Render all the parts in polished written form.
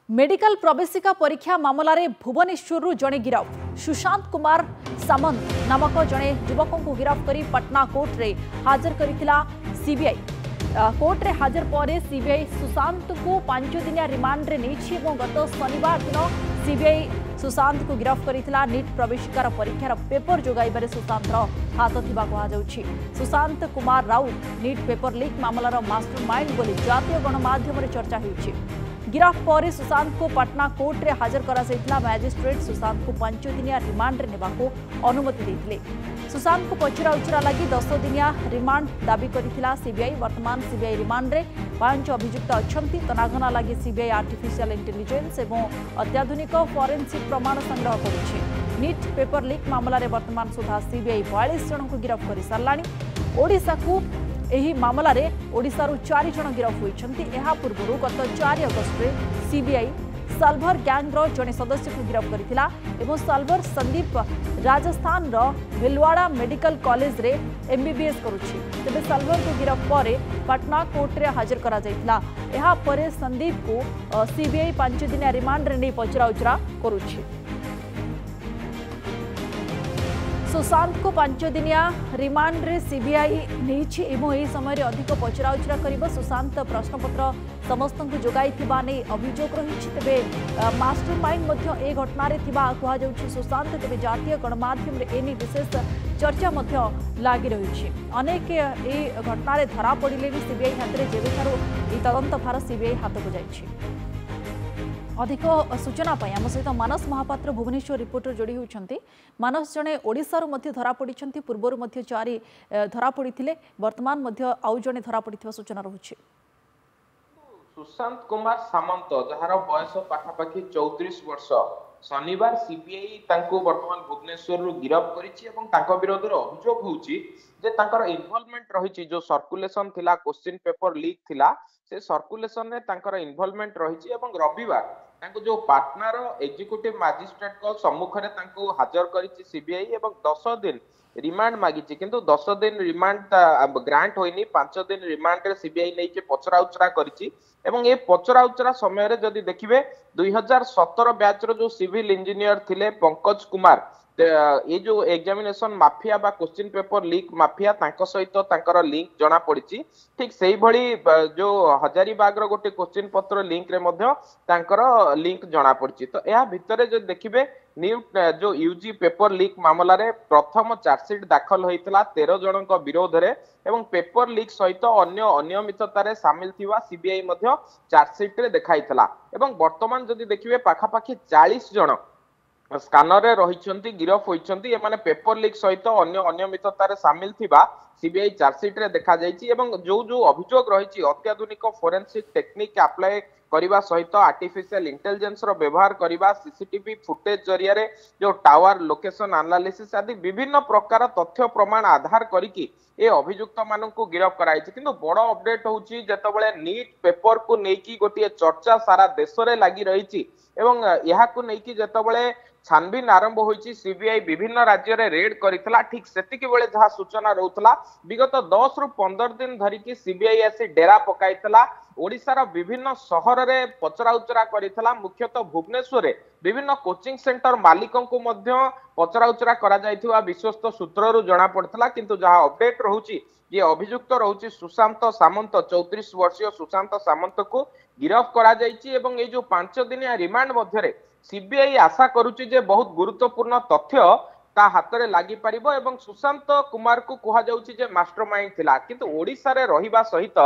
Medical प्रवेशिका परीक्षा मामलें भुवनेश्वर जड़े गिरफ सुशांत कुमार सामंत नामक जड़े युवक को गिरफ कर पटना कोर्ट रे हाजर करथिला सीबीआई। कोर्ट रे हाजर पर सीबीआई सुशांत को 5 दिनिया रिमांड रे नेछि और गत शनिवार दिन सीबीआई सुशांत को गिरफ करथिला नीट प्रवेशिकार परीक्षार पेपर जोगाइबारे सुशांत हाथ थिबा कहुछि। Sushant Kumar Raut NEET paper leak मामलार मास्टरमाइंड बोली जातीय गणमाध्यम रे चर्चा होइछि। गिरफ पर सुशांत को पटना कोर्ट रे हाजर करा मैजिस्ट्रेट सुशांत को 5 दिनिया रिमांड रे नेबाको अनुमति देथिले। सुशांत को पचरा उचरा लगी 10 दिनिया रिमांड दाबी करिथिला सीबीआई। वर्तमान सीबीआई रिमांड रे 5 अभियुक्त अछंती। तनाघना लगी सीबीआई आर्टिफिशियल इंटेलिजेंस एवं अत्याधुनिक फॉरेंसिक प्रमाण संग्रह करुछि। नीट पेपर लीक मामला रे वर्तमान सुधा सीबीआई 42 जन को गिरफ कर सारलाणी। ओडिशा को एही मामला रे ओडिशारू 4 जन गिरफ होइछंती। एहा पूर्वरु गत 4 अगस्त रे सीबीआई साल्भर गैंग जड़े सदस्य को गिरफ करथिला एवं साल्भर संदीप राजस्थान रो भिलवाड़ा मेडिकल कॉलेज रे एमबीबीएस करुछि। तेबे साल्भर को गिरफ पर पटना कोर्ट रे हाजर करा जायतिला। एहा परे संदीप को सीबीआई 5 दिनिया रिमांड रे नै पचरा उचरा करुछि। सुशांत को 5 दिनिया रिमांड रे सीबीआई नहीं एवं समय अधिक पचरा उचरा कर सुशांत प्रश्नपत्र समस्त को जोगाई नहीं अभियोग रही। तेरे मास्टरमाइंड ए घटन कहुच्छी सुशांत। तेरे जातीय गणमाध्यम एने विशेष चर्चा लगी रही। अनेक ये घटन धरा पड़े सीबीआई हाथ में जेबे तदंत भार सीबीआई हाथ को जाइए। अधिक सूचना आम सहित मानस महापात्र भुवनेश्वर रिपोर्टर जोड़ी होती। मानस जड़े ओडिशारू धरा पड़ी पूर्वर 4 धरा पड़े वर्तमान आउ जड़े धरा पड़ी सूचना रही। सुशांत कुमार सामंत जार बयस पाखापाखि 34 वर्ष शनिवार सीबीआई वर्तमान भुवनेश्वर गिरफ कर विरोध में अभियोग होउछि जे तांकर इन्वॉल्वमेंट रही। जो सर्कुलेशन थिला क्वेश्चन पेपर लीक थिला से सर्कुलेशन रे तांकर इन्वॉल्वमेंट रही। रविवार जो पाटनार एग्जीक्यूटिव मैजिस्ट्रेट को सम्मुख में हाजर कर सीबीआई एवं 10 दिन रिमांड मागी किंतु 10 दिन रिमांड ग्रांट होइनी। 5 दिन रिमांड रे सीबीआई नहीं पचरा उचरा करिछि एवं ये पचरा उचरा समय रे जदि देखिबे 2017 बैच रो जो सिविल इंजीनियर थिले पंकज कुमार ये जो एग्जामिनेशन माफिया बा क्वेश्चन पेपर लीक माफिया तांको सहित तांकर लिंक जना पड़िछि। ठीक सेही भली जो हजारीबाग रो गोटे क्वेश्चन पत्र लिंक रे मध्य तांकर लिंक जना पड़िछि। तो या भितरे जो देखिबे न्यू जो यूजी पेपर लीक मामला रे प्रथम चार्जशीट दाखल होइतला 13 जनक विरोध रे एवं पेपर लीक सहित अन्य अनियमितता रे शामिल थिवा सीबीआई मध्य चार्जशीट रे देखाइतला एवं वर्तमान जदि देखिबे पाखापाखि 40 जन स्कानर रे रहिछंती गिरफ होइछंती। एमाने पेपर लीक सहित अन्य अनियमितता रे शामिल थिबा सीबीआई चार्जशीट रे देखा जायछि एवं जो जो अभियोग रहिछि अत्याधुनिक फोरेंसिक टेक्निक अप्लाई करिबा सहित आर्टिफिशियल इंटेलिजेंस रो व्यवहार करिबा सीसीटीवी फुटेज जरिया रे जो टावर लोकेशन एनालिसिस आदि विभिन्न प्रकार तथ्य प्रमाण आधार करिकि ए अभियुक्त माननकु गिरफ कराइछि। किंतु बड़ अपडेट होउछि जेतबेले नीट पेपर को नेकी गोटिए चर्चा सारा देश रे लागि रहिछि एवं यहा को नेकी जेतबेले छानबीन आरंभ होइछि सीबीआई विभिन्न राज्य रे रेड करितला। ठीक सेतिकी बेले जहा सूचना रहउतला विगत 10 रु 15 दिन धरि कि सीबीआई आसी डेरा पकाइतला ओडिसा रो विभिन्न शहर रे पचरा उचरा करितला। मुख्यतः भुवनेश्वर रे विभिन्न कोचिंग सेंटर मालिकों को मध्य पचरा उचरा करा जायथिवा विश्वस्त सूत्ररु जणा पड़तला। किंतु जहा अपडेट रहउछि ये अभियुक्त रहउछि सुशांत सामंत 34 वर्षीय सुशांत सामंत को गिरफ करा जायछि एवं ए जो 5 दिनिया रिमांड मध्य रे सीबीआई आशा करुछि जे बहुत गुरुत्वपूर्ण तथ्य ता हाथ में लगी पारिबो एवं सुशांत कुमार को कहा जाउछि जे मास्टरमाइंड थिला। किंतु ओडिसा रे रहिबा सहित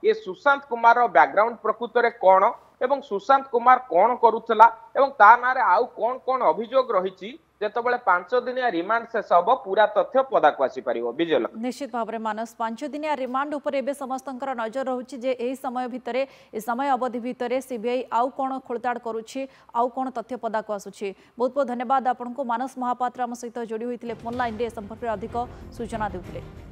ये सुशांत कुमार रो बैकग्राउंड प्रकृत रे कोन एवं सुशांत कुमार कोन करूथला एवं ता नारे आउ कोन कोन अभियोग रहिछि जेतबेले 5 दिनिया रिमांड शेष हबो पूरा तथ्य पदाक आसी पारिबो। विजय निश्चित भाव में मानस 5 दिनिया रिमांड उपर एबे समस्तंकर नजर रहुछि जे एही समय भितरे ए समय अवधि भितरे सीबीआई आउ कोन खोलताड़ करूछि आउ कोन तथ्य पदाक आसुछि। बहुत बहुत धन्यवाद आपनको मानस महापात्र आम सहित जोड़ी होइतिले फोन लाइन रे संपर्क रे अधिक सूचना देउतिले।